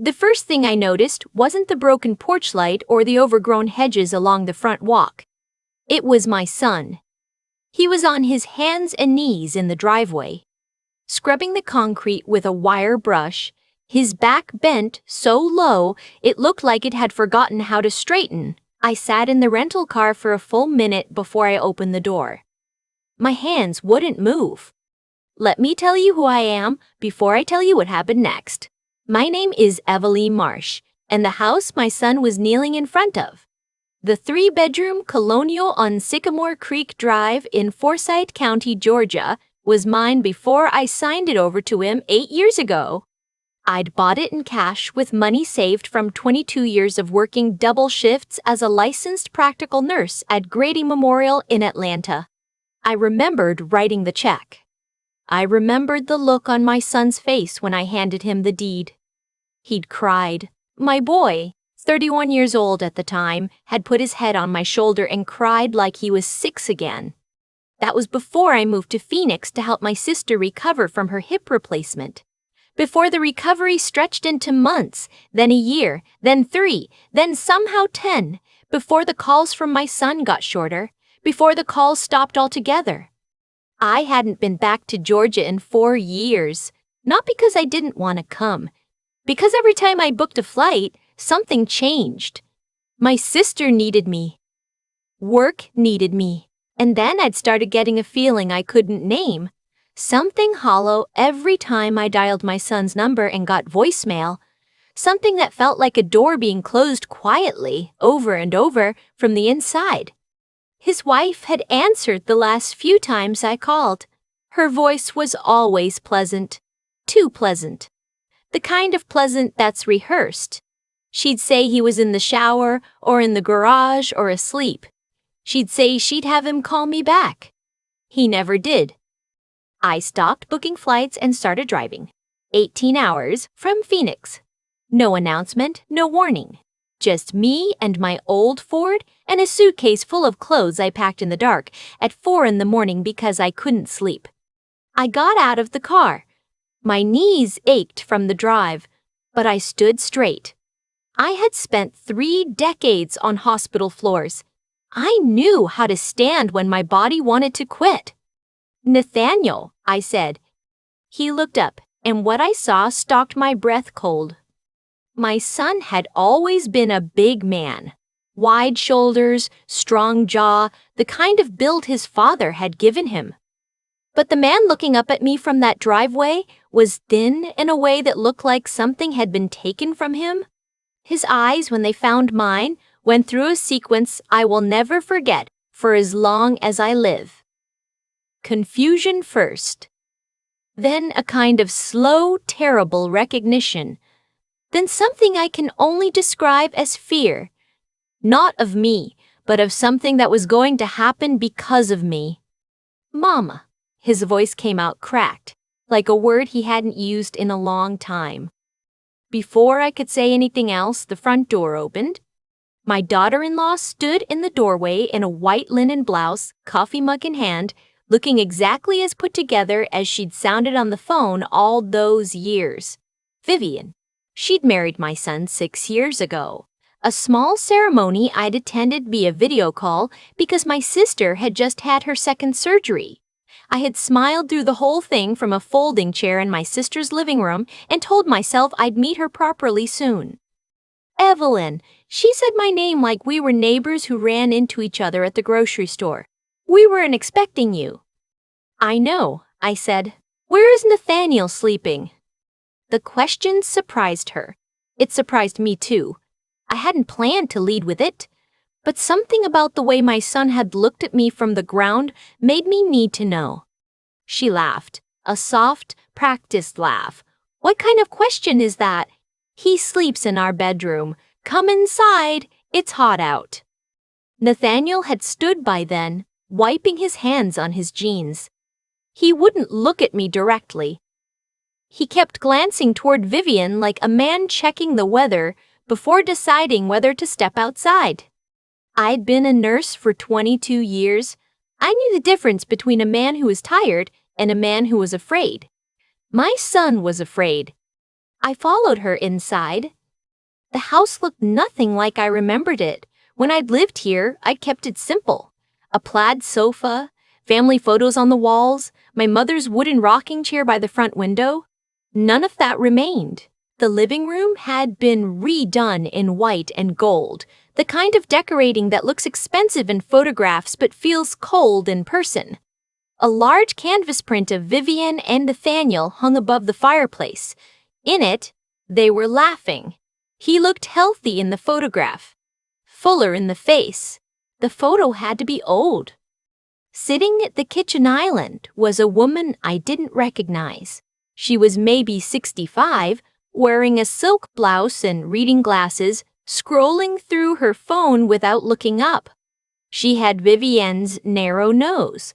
The first thing I noticed wasn't the broken porch light or the overgrown hedges along the front walk. It was my son. He was on his hands and knees in the driveway, scrubbing the concrete with a wire brush, his back bent so low it looked like it had forgotten how to straighten. I sat in the rental car for a full minute before I opened the door. My hands wouldn't move. Let me tell you who I am before I tell you what happened next. My name is Evelyn Marsh, and the house my son was kneeling in front of, the 3-bedroom colonial on Sycamore Creek Drive in Forsyth County, Georgia, was mine before I signed it over to him 8 years ago. I'd bought it in cash with money saved from 22 years of working double shifts as a licensed practical nurse at Grady Memorial in Atlanta. I remembered writing the check. I remembered the look on my son's face when I handed him the deed. He'd cried. My boy, 31 years old at the time, had put his head on my shoulder and cried like he was 6 again. That was before I moved to Phoenix to help my sister recover from her hip replacement. Before the recovery stretched into months, then a year, then 3, then somehow 10, before the calls from my son got shorter, before the calls stopped altogether. I hadn't been back to Georgia in 4 years, not because I didn't want to come, because every time I booked a flight, something changed. My sister needed me. Work needed me. And then I'd started getting a feeling I couldn't name. Something hollow every time I dialed my son's number and got voicemail. Something that felt like a door being closed quietly, over and over, from the inside. His wife had answered the last few times I called. Her voice was always pleasant. Too pleasant. The kind of pleasant that's rehearsed. She'd say he was in the shower, or in the garage, or asleep. She'd say she'd have him call me back. He never did. I stopped booking flights and started driving. 18 hours from Phoenix. No announcement, no warning. Just me and my old Ford and a suitcase full of clothes I packed in the dark at 4 in the morning because I couldn't sleep. I got out of the car. My knees ached from the drive, but I stood straight. I had spent 3 decades on hospital floors. I knew how to stand when my body wanted to quit. Nathaniel, I said. He looked up, and what I saw stalked my breath cold. My son had always been a big man. Wide shoulders, strong jaw, the kind of build his father had given him. But the man looking up at me from that driveway was thin in a way that looked like something had been taken from him. His eyes, when they found mine, went through a sequence I will never forget for as long as I live. Confusion first. Then a kind of slow, terrible recognition. Then something I can only describe as fear. Not of me, but of something that was going to happen because of me. Mama. His voice came out cracked, like a word he hadn't used in a long time. Before I could say anything else, the front door opened. My daughter-in-law stood in the doorway in a white linen blouse, coffee mug in hand, looking exactly as put together as she'd sounded on the phone all those years. Vivian. She'd married my son 6 years ago. A small ceremony I'd attended via video call because my sister had just had her second surgery. I had smiled through the whole thing from a folding chair in my sister's living room and told myself I'd meet her properly soon. Evelyn. She said my name like we were neighbors who ran into each other at the grocery store. We weren't expecting you. I know, I said. Where is Nathaniel sleeping? The question surprised her. It surprised me too. I hadn't planned to lead with it, but something about the way my son had looked at me from the ground made me need to know. She laughed, a soft, practiced laugh. What kind of question is that? He sleeps in our bedroom. Come inside, it's hot out. Nathaniel had stood by then, wiping his hands on his jeans. He wouldn't look at me directly. He kept glancing toward Vivian like a man checking the weather before deciding whether to step outside. I'd been a nurse for 22 years. I knew the difference between a man who was tired and a man who was afraid. My son was afraid. I followed her inside. The house looked nothing like I remembered it. When I'd lived here, I'd kept it simple. A plaid sofa, family photos on the walls, my mother's wooden rocking chair by the front window. None of that remained. The living room had been redone in white and gold, the kind of decorating that looks expensive in photographs but feels cold in person. A large canvas print of Vivian and Nathaniel hung above the fireplace. In it, they were laughing. He looked healthy in the photograph, fuller in the face. The photo had to be old. Sitting at the kitchen island was a woman I didn't recognize. She was maybe 65, wearing a silk blouse and reading glasses, scrolling through her phone without looking up. She had Vivian's narrow nose.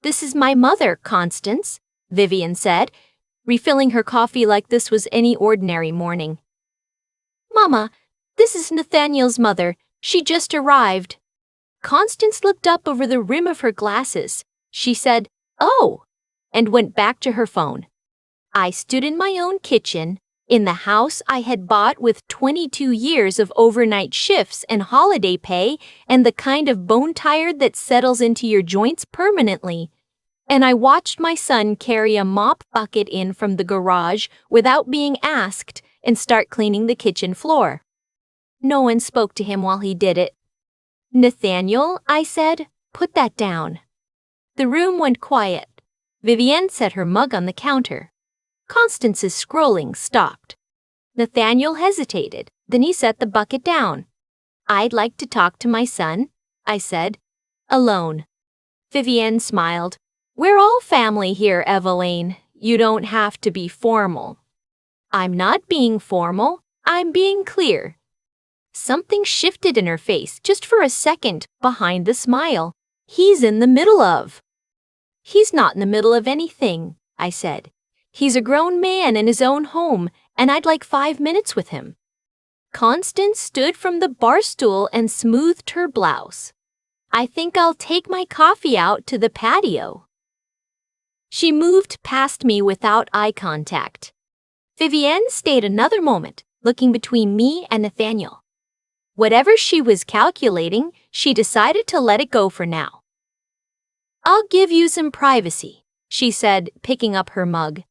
"This is my mother, Constance," Vivian said, refilling her coffee like this was any ordinary morning. "Mama, this is Nathaniel's mother. She just arrived." Constance looked up over the rim of her glasses. She said, "Oh," and went back to her phone. I stood in my own kitchen, in the house I had bought with 22 years of overnight shifts and holiday pay and the kind of bone-tired that settles into your joints permanently. And I watched my son carry a mop bucket in from the garage without being asked and start cleaning the kitchen floor. No one spoke to him while he did it. "Nathaniel," I said, "put that down." The room went quiet. Vivienne set her mug on the counter. Constance's scrolling stopped. Nathaniel hesitated, then he set the bucket down. "I'd like to talk to my son," I said. "Alone." Vivienne smiled. "We're all family here, Eveline. You don't have to be formal." "I'm not being formal. I'm being clear." Something shifted in her face just for a second behind the smile. "He's in the middle of." "He's not in the middle of anything," I said. "He's a grown man in his own home, and I'd like 5 minutes with him." Constance stood from the bar stool and smoothed her blouse. "I think I'll take my coffee out to the patio." She moved past me without eye contact. Vivienne stayed another moment, looking between me and Nathaniel. Whatever she was calculating, she decided to let it go for now. "I'll give you some privacy," she said, picking up her mug.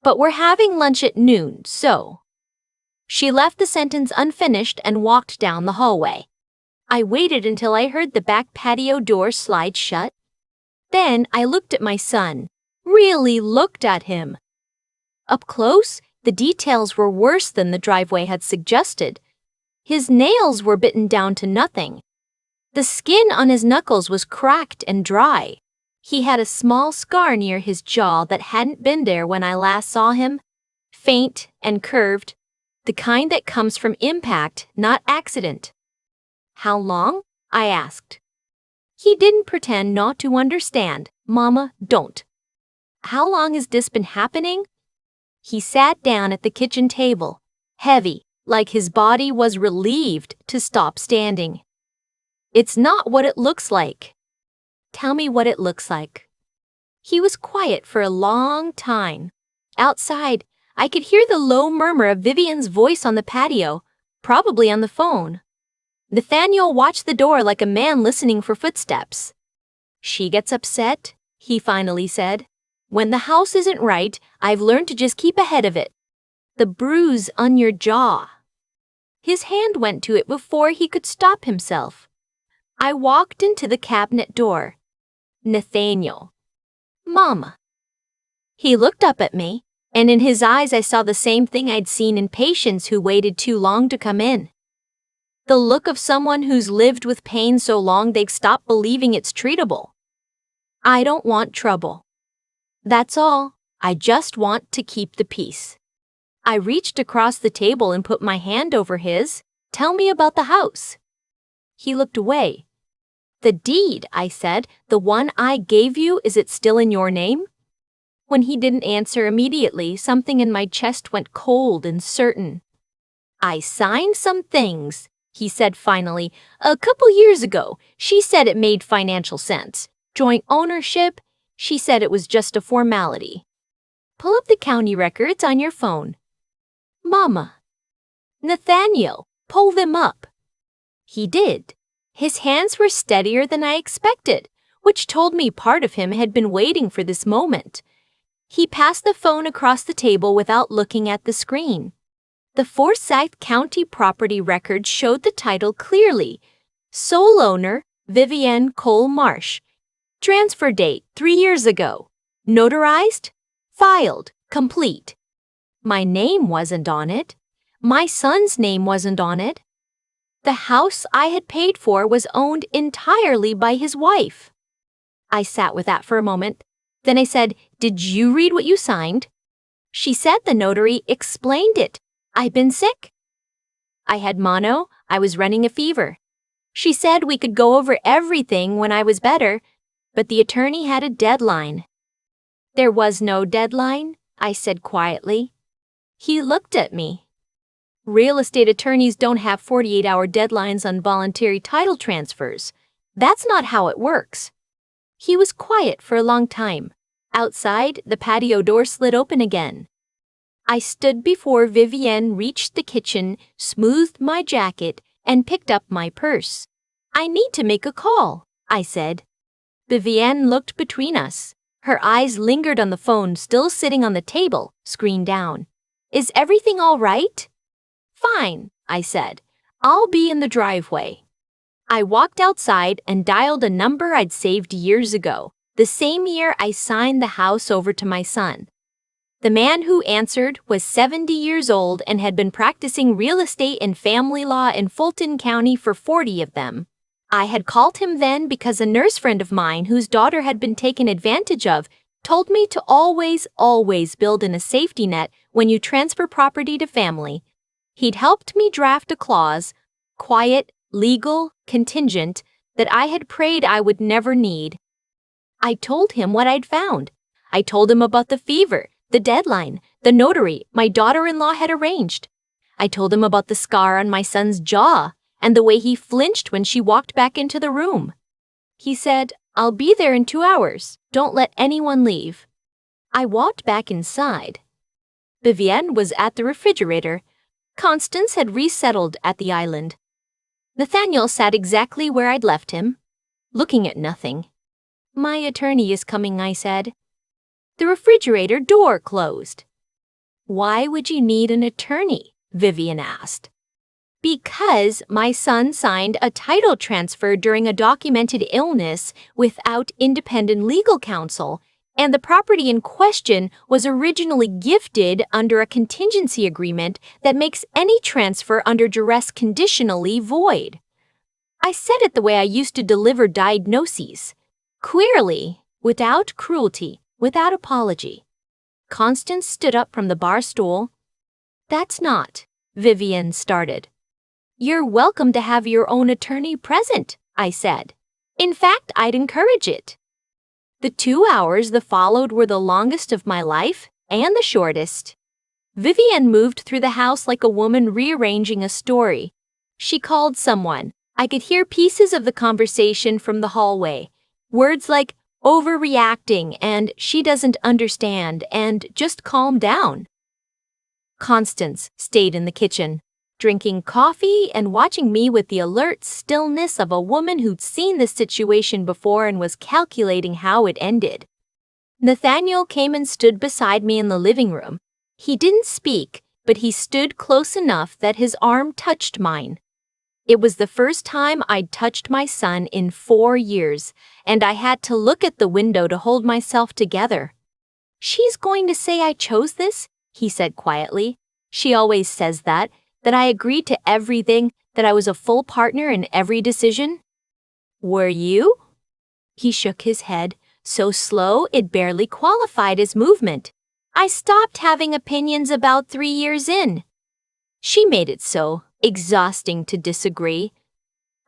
"But we're having lunch at noon, so." She left the sentence unfinished and walked down the hallway. I waited until I heard the back patio door slide shut. Then I looked at my son, really looked at him. Up close, the details were worse than the driveway had suggested. His nails were bitten down to nothing. The skin on his knuckles was cracked and dry. He had a small scar near his jaw that hadn't been there when I last saw him, faint and curved, the kind that comes from impact, not accident. "How long?" I asked. He didn't pretend not to understand. "Mama, don't." "How long has this been happening?" He sat down at the kitchen table, heavy, like his body was relieved to stop standing. "It's not what it looks like." "Tell me what it looks like." He was quiet for a long time. Outside, I could hear the low murmur of Vivian's voice on the patio, probably on the phone. Nathaniel watched the door like a man listening for footsteps. "She gets upset," he finally said. "When the house isn't right, I've learned to just keep ahead of it. The bruise on your jaw." His hand went to it before he could stop himself. I walked into the cabinet door. "Nathaniel." "Mama." He looked up at me, and in his eyes I saw the same thing I'd seen in patients who waited too long to come in. The look of someone who's lived with pain so long they've stopped believing it's treatable. "I don't want trouble. That's all. I just want to keep the peace." I reached across the table and put my hand over his. "Tell me about the house." He looked away. "The deed," I said, "the one I gave you, is it still in your name?" When he didn't answer immediately, something in my chest went cold and certain. "I signed some things," he said finally. "A couple years ago, she said it made financial sense. Joint ownership, she said it was just a formality. Pull up the county records on your phone." Mama. Nathaniel, pull them up. He did. His hands were steadier than I expected, which told me part of him had been waiting for this moment. He passed the phone across the table without looking at the screen. The Forsyth County property record showed the title clearly. Sole owner, Vivienne Cole Marsh. Transfer date 3 years ago. Notarized? Filed. Complete. My name wasn't on it. My son's name wasn't on it. The house I had paid for was owned entirely by his wife. I sat with that for a moment. Then I said, "Did you read what you signed?" She said the notary explained it. I've been sick. I had mono. I was running a fever. She said we could go over everything when I was better, but the attorney had a deadline. There was no deadline, I said quietly. He looked at me. Real estate attorneys don't have 48-hour deadlines on voluntary title transfers. That's not how it works. He was quiet for a long time. Outside, the patio door slid open again. I stood before Vivienne reached the kitchen, smoothed my jacket, and picked up my purse. "I need to make a call," I said. Vivienne looked between us. Her eyes lingered on the phone still sitting on the table, screen down. "Is everything all right?" "Fine," I said. "I'll be in the driveway." I walked outside and dialed a number I'd saved years ago, the same year I signed the house over to my son. The man who answered was 70 years old and had been practicing real estate and family law in Fulton County for 40 of them. I had called him then because a nurse friend of mine whose daughter had been taken advantage of told me to always build in a safety net when you transfer property to family. He'd helped me draft a clause, quiet, legal, contingent, that I had prayed I would never need. I told him what I'd found. I told him about the fever, the deadline, the notary my daughter-in-law had arranged. I told him about the scar on my son's jaw and the way he flinched when she walked back into the room. He said, "I'll be there in 2 hours. Don't let anyone leave." I walked back inside. Vivienne was at the refrigerator. Constance had resettled at the island. Nathaniel sat exactly where I'd left him, looking at nothing. "My attorney is coming," I said. The refrigerator door closed. "Why would you need an attorney?" Vivienne asked. "Because my son signed a title transfer during a documented illness without independent legal counsel, and the property in question was originally gifted under a contingency agreement that makes any transfer under duress conditionally void." I said it the way I used to deliver diagnoses, clearly, without cruelty, without apology. Constance stood up from the bar stool. "That's not," Vivienne started. "You're welcome to have your own attorney present," I said. "In fact, I'd encourage it." The 2 hours that followed were the longest of my life and the shortest. Vivienne moved through the house like a woman rearranging a story. She called someone. I could hear pieces of the conversation from the hallway. Words like overreacting and she doesn't understand and just calm down. Constance stayed in the kitchen, drinking coffee and watching me with the alert stillness of a woman who'd seen this situation before and was calculating how it ended. Nathaniel came and stood beside me in the living room. He didn't speak, but he stood close enough that his arm touched mine. It was the first time I'd touched my son in 4 years, and I had to look at the window to hold myself together. "She's going to say I chose this," he said quietly. "She always says that I agreed to everything, that I was a full partner in every decision." "Were you?" He shook his head, so slow it barely qualified as movement. "I stopped having opinions about 3 years in." She made it so exhausting to disagree.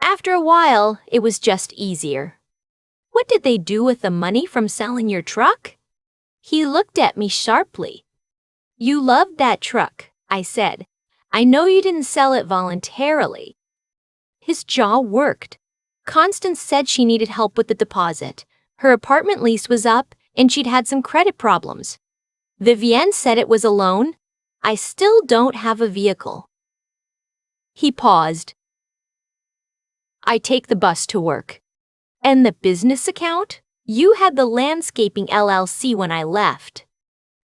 After a while, it was just easier. "What did they do with the money from selling your truck?" He looked at me sharply. "You loved that truck," I said. "I know you didn't sell it voluntarily." His jaw worked. Constance said she needed help with the deposit. Her apartment lease was up, and she'd had some credit problems. Vivienne said it was a loan. I still don't have a vehicle. He paused. I take the bus to work. And the business account? You had the landscaping LLC when I left.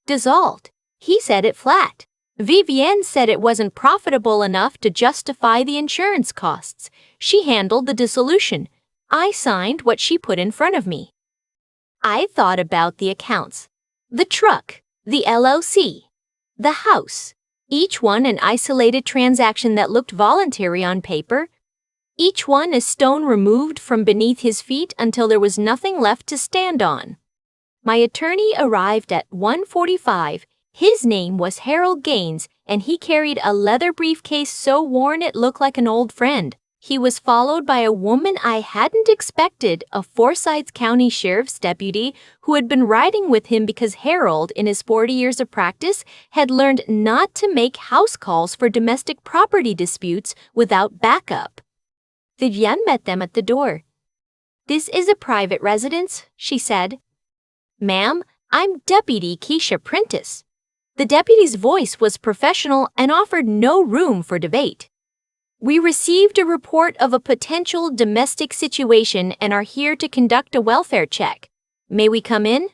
Dissolved. He said it flat. Vivienne said it wasn't profitable enough to justify the insurance costs. She handled the dissolution. I signed what she put in front of me. I thought about the accounts. The truck, the LLC, the house. Each one an isolated transaction that looked voluntary on paper. Each one a stone removed from beneath his feet until there was nothing left to stand on. My attorney arrived at 1:45. His name was Harold Gaines, and he carried a leather briefcase so worn it looked like an old friend. He was followed by a woman I hadn't expected, a Forsyth County Sheriff's deputy who had been riding with him because Harold, in his 40 years of practice, had learned not to make house calls for domestic property disputes without backup. Vivienne met them at the door. "This is a private residence," she said. "Ma'am, I'm Deputy Keisha Prentice." The deputy's voice was professional and offered no room for debate. "We received a report of a potential domestic situation and are here to conduct a welfare check. May we come in?"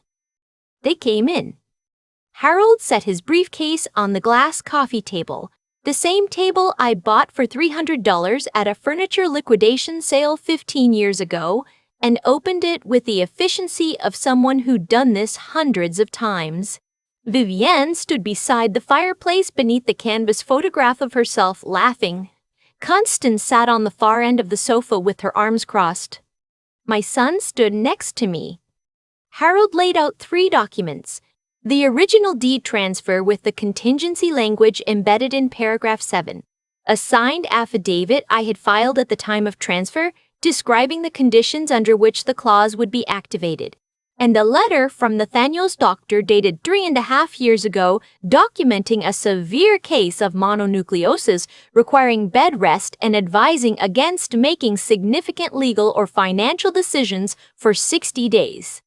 They came in. Harold set his briefcase on the glass coffee table, the same table I bought for $300 at a furniture liquidation sale 15 years ago, and opened it with the efficiency of someone who'd done this hundreds of times. Vivienne stood beside the fireplace beneath the canvas photograph of herself, laughing. Constance sat on the far end of the sofa with her arms crossed. My son stood next to me. Harold laid out 3 documents. The original deed transfer with the contingency language embedded in paragraph 7. A signed affidavit I had filed at the time of transfer describing the conditions under which the clause would be activated. And a letter from Nathaniel's doctor dated 3.5 years ago documenting a severe case of mononucleosis requiring bed rest and advising against making significant legal or financial decisions for 60 days.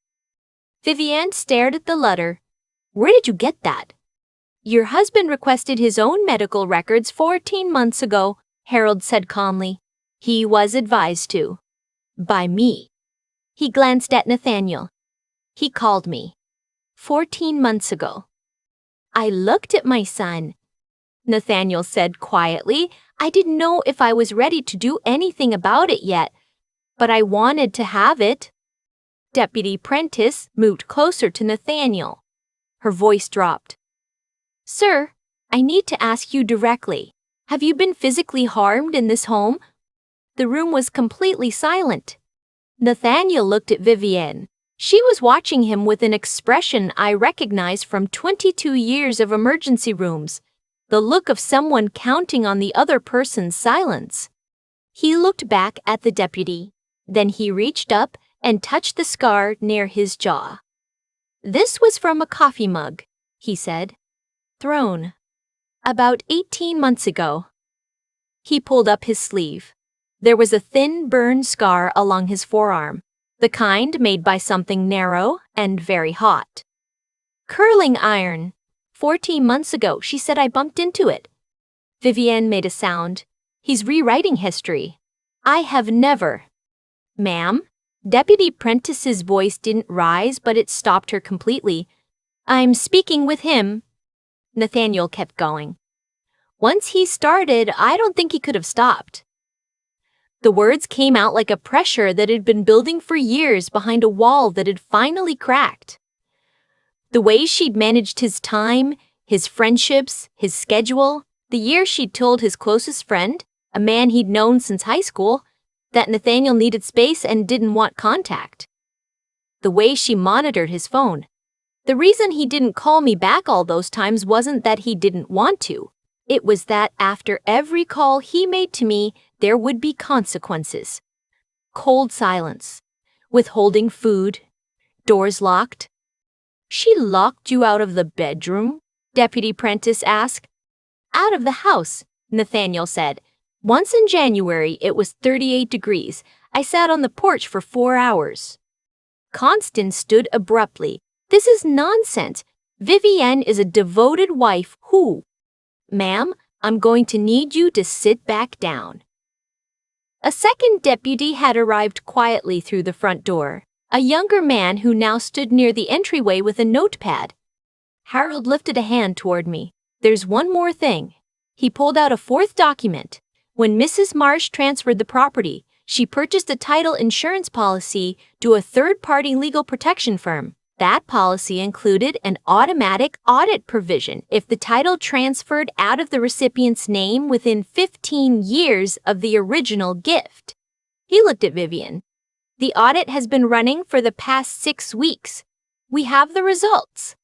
Vivienne stared at the letter. "Where did you get that?" "Your husband requested his own medical records 14 months ago," Harold said calmly. "He was advised to." "By me." He glanced at Nathaniel. "He called me. 14 months ago." I looked at my son. Nathaniel said quietly, "I didn't know if I was ready to do anything about it yet, but I wanted to have it." Deputy Prentice moved closer to Nathaniel. Her voice dropped. "Sir, I need to ask you directly. Have you been physically harmed in this home?" The room was completely silent. Nathaniel looked at Vivienne. She was watching him with an expression I recognized from 22 years of emergency rooms, the look of someone counting on the other person's silence. He looked back at the deputy. Then he reached up and touched the scar near his jaw. "This was from a coffee mug," he said. "Thrown about 18 months ago." He pulled up his sleeve. There was a thin burn scar along his forearm, the kind made by something narrow and very hot. "Curling iron. 14 months ago, she said I bumped into it." Vivienne made a sound. "He's rewriting history." "I have never." "Ma'am?" Deputy Prentice's voice didn't rise, but it stopped her completely. "I'm speaking with him." Nathaniel kept going. "Once he started, I don't think he could have stopped." The words came out like a pressure that had been building for years behind a wall that had finally cracked. The way she'd managed his time, his friendships, his schedule, the year she'd told his closest friend, a man he'd known since high school, that Nathaniel needed space and didn't want contact. The way she monitored his phone. The reason he didn't call me back all those times wasn't that he didn't want to. It was that after every call he made to me, there would be consequences. Cold silence. Withholding food. Doors locked. "She locked you out of the bedroom?" Deputy Prentice asked. "Out of the house," Nathaniel said. "Once in January, it was 38 degrees. I sat on the porch for 4 hours." Constance stood abruptly. "This is nonsense. Vivienne is a devoted wife who..." Ma'am, I'm going to need you to sit back down. A second deputy had arrived quietly through the front door, a younger man who now stood near the entryway with a notepad. Harold lifted a hand toward me. There's one more thing. He pulled out a fourth document. When Mrs. Marsh transferred the property, she purchased a title insurance policy to a third-party legal protection firm. That policy included an automatic audit provision if the title transferred out of the recipient's name within 15 years of the original gift. He looked at Vivian. The audit has been running for the past 6 weeks. We have the results.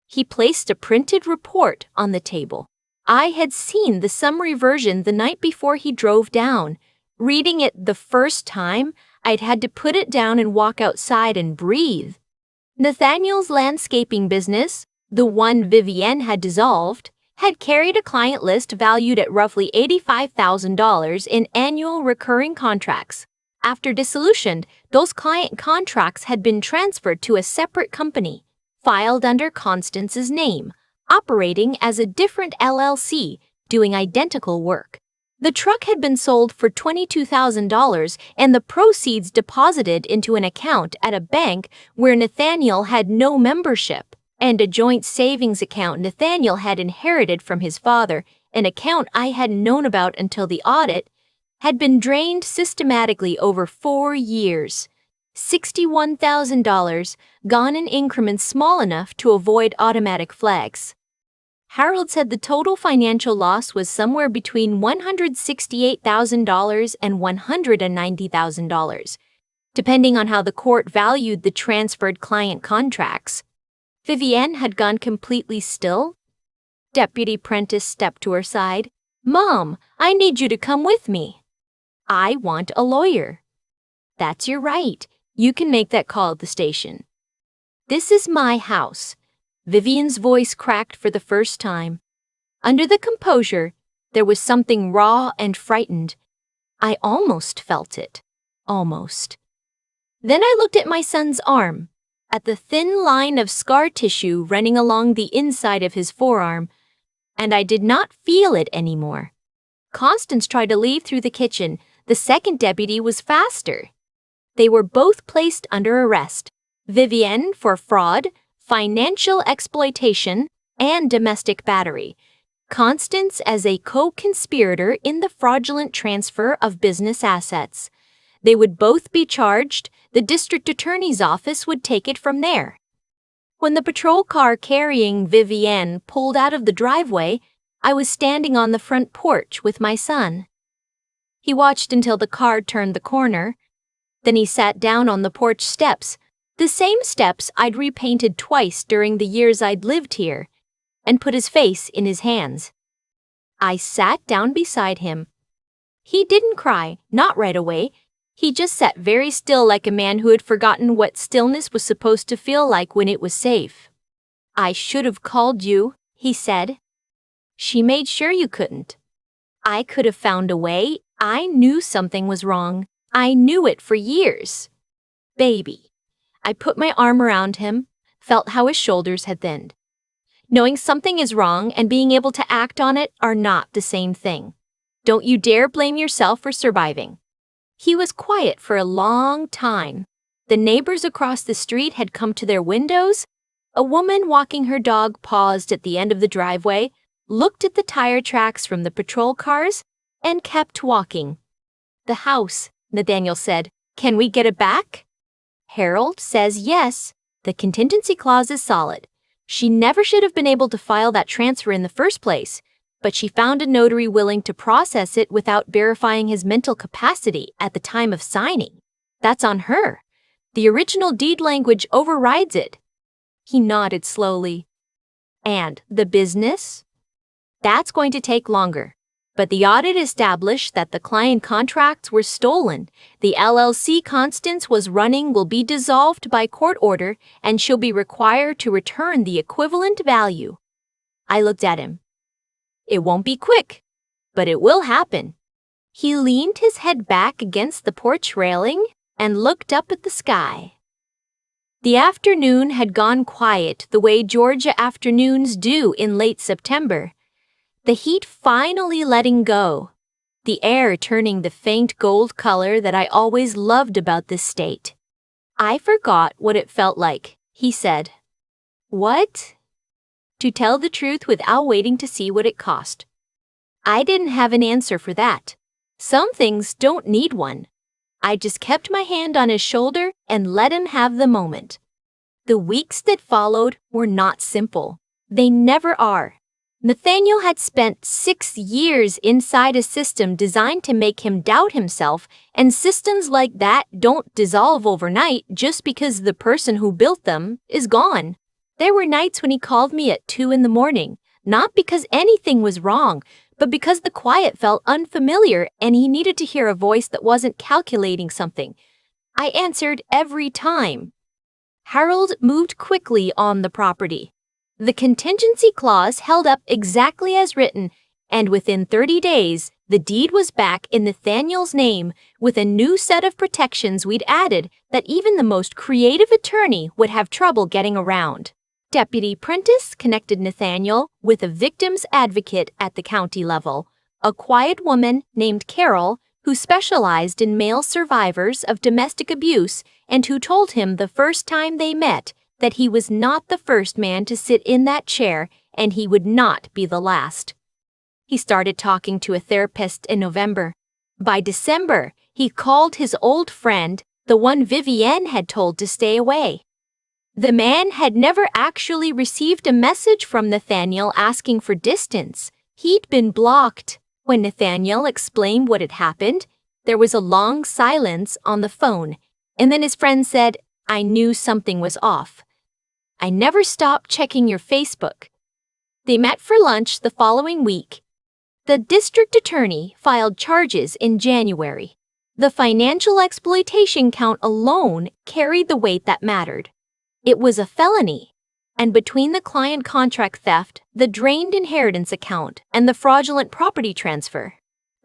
He placed a printed report on the table. I had seen the summary version the night before he drove down. Reading it the first time, I'd had to put it down and walk outside and breathe. Nathaniel's landscaping business, the one Vivienne had dissolved, had carried a client list valued at roughly $85,000 in annual recurring contracts. After dissolution, those client contracts had been transferred to a separate company, filed under Constance's name, operating as a different LLC, doing identical work. The truck had been sold for $22,000 and the proceeds deposited into an account at a bank where Nathaniel had no membership, and a joint savings account Nathaniel had inherited from his father, an account I hadn't known about until the audit, had been drained systematically over 4 years. $61,000, gone in increments small enough to avoid automatic flags. Harold said the total financial loss was somewhere between $168,000 and $190,000, depending on how the court valued the transferred client contracts. Vivienne had gone completely still. Deputy Prentice stepped to her side. "Mom, I need you to come with me. I want a lawyer." "That's your right. You can make that call at the station." "This is my house." Vivian's voice cracked for the first time. Under the composure, there was something raw and frightened. I almost felt it. Almost. Then I looked at my son's arm, at the thin line of scar tissue running along the inside of his forearm, and I did not feel it anymore. Constance tried to leave through the kitchen. The second deputy was faster. They were both placed under arrest. Vivienne for fraud, financial exploitation, and domestic battery. Constance as a co-conspirator in the fraudulent transfer of business assets. They would both be charged. The district attorney's office would take it from there. When the patrol car carrying Vivienne pulled out of the driveway, I was standing on the front porch with my son. He watched until the car turned the corner. Then he sat down on the porch steps, the same steps I'd repainted twice during the years I'd lived here, and put his face in his hands. I sat down beside him. He didn't cry, not right away. He just sat very still like a man who had forgotten what stillness was supposed to feel like when it was safe. "I should have called you," he said. "She made sure you couldn't. I could have found a way. I knew something was wrong. I knew it for years. Baby." I put my arm around him, felt how his shoulders had thinned. Knowing something is wrong and being able to act on it are not the same thing. Don't you dare blame yourself for surviving. He was quiet for a long time. The neighbors across the street had come to their windows. A woman walking her dog paused at the end of the driveway, looked at the tire tracks from the patrol cars, and kept walking. "The house," Nathaniel said. "Can we get it back?" Harold says yes. The contingency clause is solid. She never should have been able to file that transfer in the first place, but she found a notary willing to process it without verifying his mental capacity at the time of signing. That's on her. The original deed language overrides it. He nodded slowly. "And the business?" "That's going to take longer. But the audit established that the client contracts were stolen. The LLC Constance was running will be dissolved by court order, and she'll be required to return the equivalent value." I looked at him. "It won't be quick, but it will happen." He leaned his head back against the porch railing and looked up at the sky. The afternoon had gone quiet the way Georgia afternoons do in late September. The heat finally letting go, the air turning the faint gold color that I always loved about this state. I forgot what it felt like, he said. What? To tell the truth without waiting to see what it cost. I didn't have an answer for that. Some things don't need one. I just kept my hand on his shoulder and let him have the moment. The weeks that followed were not simple. They never are. Nathaniel had spent 6 years inside a system designed to make him doubt himself, and systems like that don't dissolve overnight just because the person who built them is gone. There were nights when he called me at 2 in the morning, not because anything was wrong, but because the quiet felt unfamiliar and he needed to hear a voice that wasn't calculating something. I answered every time. Harold moved quickly on the property. The contingency clause held up exactly as written, and within 30 days, the deed was back in Nathaniel's name with a new set of protections we'd added that even the most creative attorney would have trouble getting around. Deputy Prentice connected Nathaniel with a victim's advocate at the county level, a quiet woman named Carol who specialized in male survivors of domestic abuse and who told him the first time they met that he was not the first man to sit in that chair and he would not be the last. He started talking to a therapist in November. By December, he called his old friend, the one Vivienne had told to stay away. The man had never actually received a message from Nathaniel asking for distance. He'd been blocked. When Nathaniel explained what had happened, there was a long silence on the phone, and then his friend said, "I knew something was off. I never stopped checking your Facebook." They met for lunch the following week. The district attorney filed charges in January. The financial exploitation count alone carried the weight that mattered. It was a felony, and between the client contract theft, the drained inheritance account, and the fraudulent property transfer,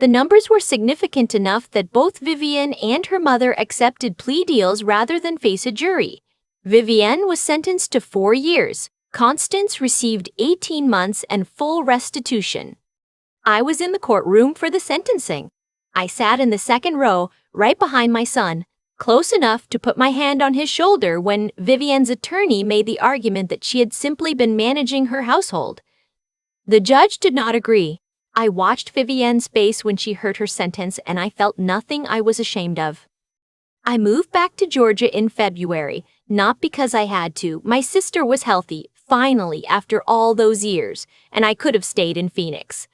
the numbers were significant enough that both Vivienne and her mother accepted plea deals rather than face a jury. Vivienne was sentenced to 4 years. Constance received 18 months and full restitution. I was in the courtroom for the sentencing. I sat in the second row, right behind my son, close enough to put my hand on his shoulder when Vivienne's attorney made the argument that she had simply been managing her household. The judge did not agree. I watched Vivienne's face when she heard her sentence, and I felt nothing I was ashamed of. I moved back to Georgia in February, not because I had to. My sister was healthy, finally, after all those years, and I could have stayed in Phoenix.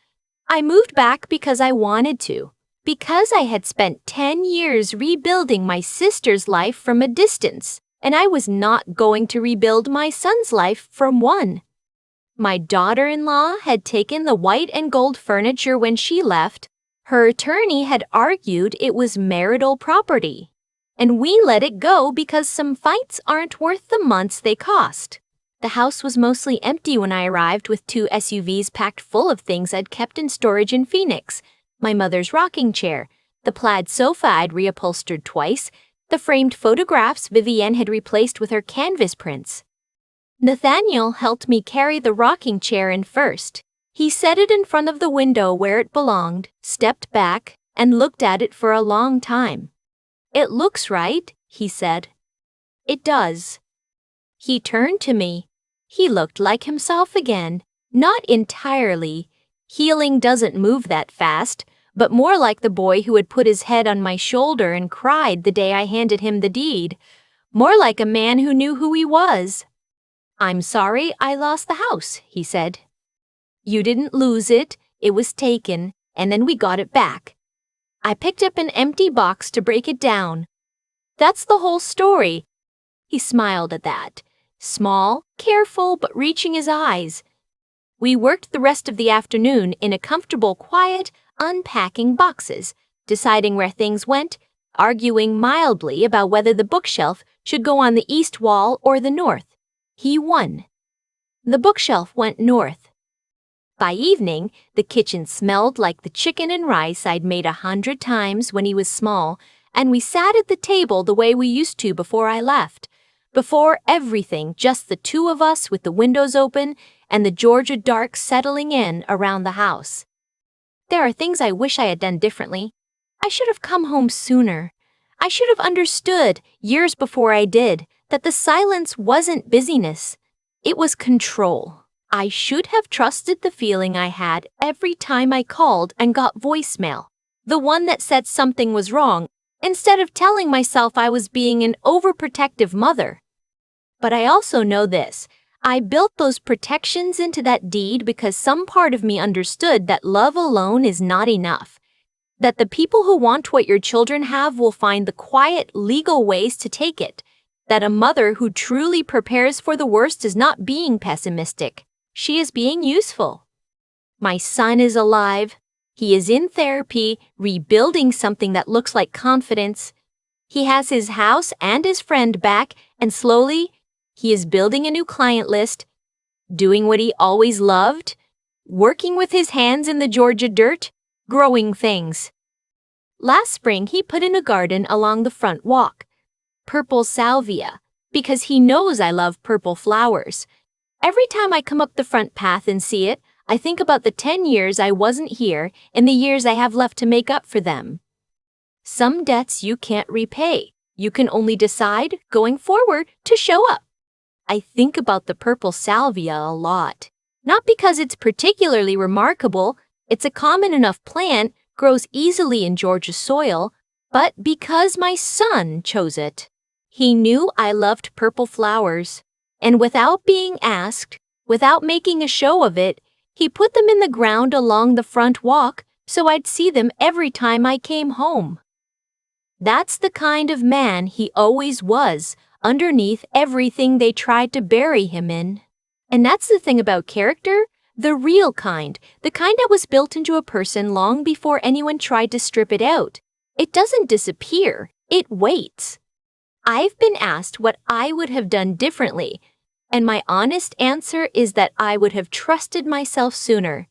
I moved back because I wanted to. Because I had spent 10 years rebuilding my sister's life from a distance, and I was not going to rebuild my son's life from one. My daughter-in-law had taken the white and gold furniture when she left. Her attorney had argued it was marital property, and we let it go because some fights aren't worth the months they cost. The house was mostly empty when I arrived, with 2 SUVs packed full of things I'd kept in storage in Phoenix. My mother's rocking chair, the plaid sofa I'd reupholstered twice, the framed photographs Vivienne had replaced with her canvas prints. Nathaniel helped me carry the rocking chair in first. He set it in front of the window where it belonged, stepped back, and looked at it for a long time. "It looks right," he said. "It does." He turned to me. He looked like himself again. Not entirely. Healing doesn't move that fast, but more like the boy who had put his head on my shoulder and cried the day I handed him the deed. More like a man who knew who he was. "I'm sorry I lost the house," he said. "You didn't lose it. It was taken, and then we got it back. I picked up an empty box to break it down. That's the whole story." He smiled at that. Small, careful, but reaching his eyes. We worked the rest of the afternoon in a comfortable quiet, unpacking boxes, deciding where things went, arguing mildly about whether the bookshelf should go on the east wall or the north. He won. The bookshelf went north. By evening, the kitchen smelled like the chicken and rice I'd made 100 times when he was small, and we sat at the table the way we used to before I left. Before everything, just the two of us with the windows open and the Georgia dark settling in around the house. There are things I wish I had done differently. I should have come home sooner. I should have understood, years before I did, that the silence wasn't busyness. It was control. I should have trusted the feeling I had every time I called and got voicemail, the one that said something was wrong, instead of telling myself I was being an overprotective mother. But I also know this. I built those protections into that deed because some part of me understood that love alone is not enough. That the people who want what your children have will find the quiet, legal ways to take it. That a mother who truly prepares for the worst is not being pessimistic. She is being useful. My son is alive. He is in therapy, rebuilding something that looks like confidence. He has his house and his friend back, and slowly, he is building a new client list, doing what he always loved, working with his hands in the Georgia dirt, growing things. Last spring, he put in a garden along the front walk, purple salvia, because he knows I love purple flowers. Every time I come up the front path and see it, I think about the 10 years I wasn't here and the years I have left to make up for them. Some debts you can't repay. You can only decide, going forward, to show up. I think about the purple salvia a lot. Not because it's particularly remarkable, it's a common enough plant, grows easily in Georgia soil, but because my son chose it. He knew I loved purple flowers, and without being asked, without making a show of it, he put them in the ground along the front walk so I'd see them every time I came home. That's the kind of man he always was, underneath everything they tried to bury him in. And that's the thing about character, the real kind, the kind that was built into a person long before anyone tried to strip it out. It doesn't disappear, it waits. I've been asked what I would have done differently, and my honest answer is that I would have trusted myself sooner.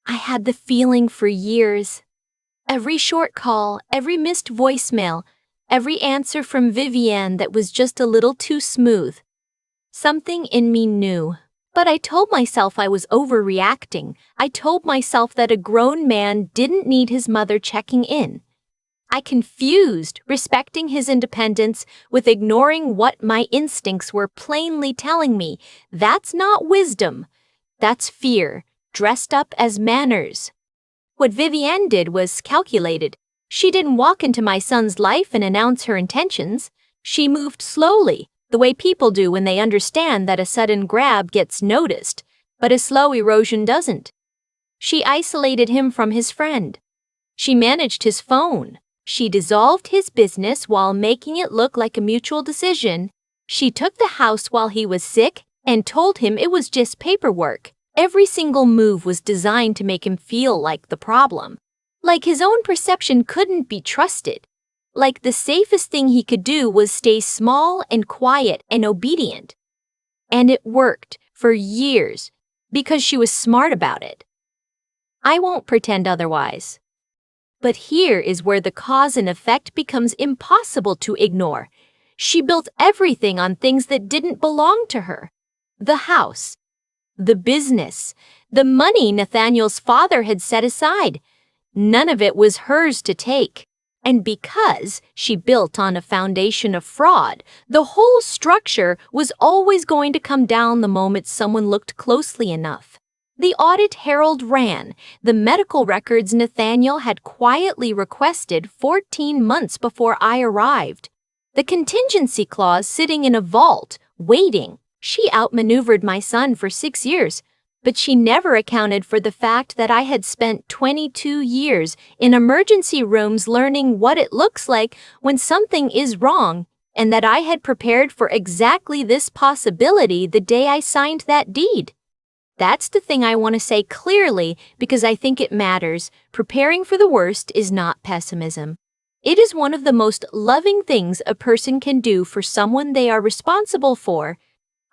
I had the feeling for years. Every short call, every missed voicemail, every answer from Vivienne that was just a little too smooth. Something in me knew. But I told myself I was overreacting. I told myself that a grown man didn't need his mother checking in. I confused respecting his independence with ignoring what my instincts were plainly telling me. That's not wisdom. That's fear, dressed up as manners. What Vivienne did was calculated. She didn't walk into my son's life and announce her intentions. She moved slowly, the way people do when they understand that a sudden grab gets noticed, but a slow erosion doesn't. She isolated him from his friend. She managed his phone. She dissolved his business while making it look like a mutual decision. She took the house while he was sick and told him it was just paperwork. Every single move was designed to make him feel like the problem. Like his own perception couldn't be trusted. Like the safest thing he could do was stay small and quiet and obedient. And it worked for years because she was smart about it. I won't pretend otherwise. But here is where the cause and effect becomes impossible to ignore. She built everything on things that didn't belong to her. The house, the business, the money Nathaniel's father had set aside. None of it was hers to take. And because she built on a foundation of fraud, the whole structure was always going to come down the moment someone looked closely enough. The audit herald ran the medical records Nathaniel had quietly requested 14 months before I arrived. The contingency clause sitting in a vault, waiting. She outmaneuvered my son for 6 years, but she never accounted for the fact that I had spent 22 years in emergency rooms learning what it looks like when something is wrong, and that I had prepared for exactly this possibility the day I signed that deed. That's the thing I want to say clearly because I think it matters. Preparing for the worst is not pessimism. It is one of the most loving things a person can do for someone they are responsible for.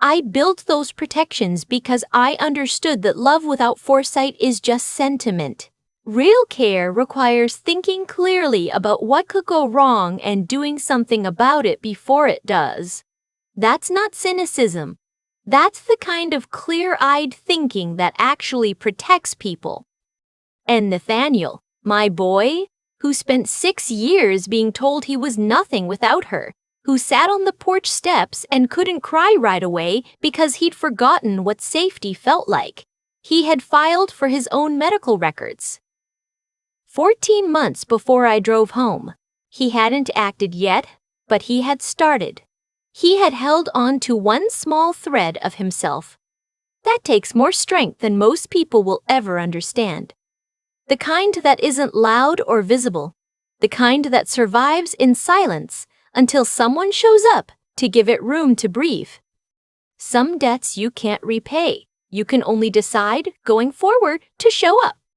I built those protections because I understood that love without foresight is just sentiment. Real care requires thinking clearly about what could go wrong and doing something about it before it does. That's not cynicism. That's the kind of clear-eyed thinking that actually protects people. And Nathaniel, my boy, who spent 6 years being told he was nothing without her, who sat on the porch steps and couldn't cry right away because he'd forgotten what safety felt like. He had filed for his own medical records. 14 months before I drove home. He hadn't acted yet, but he had started. He had held on to one small thread of himself. That takes more strength than most people will ever understand. The kind that isn't loud or visible. The kind that survives in silence until someone shows up to give it room to breathe. Some debts you can't repay. You can only decide, going forward, to show up.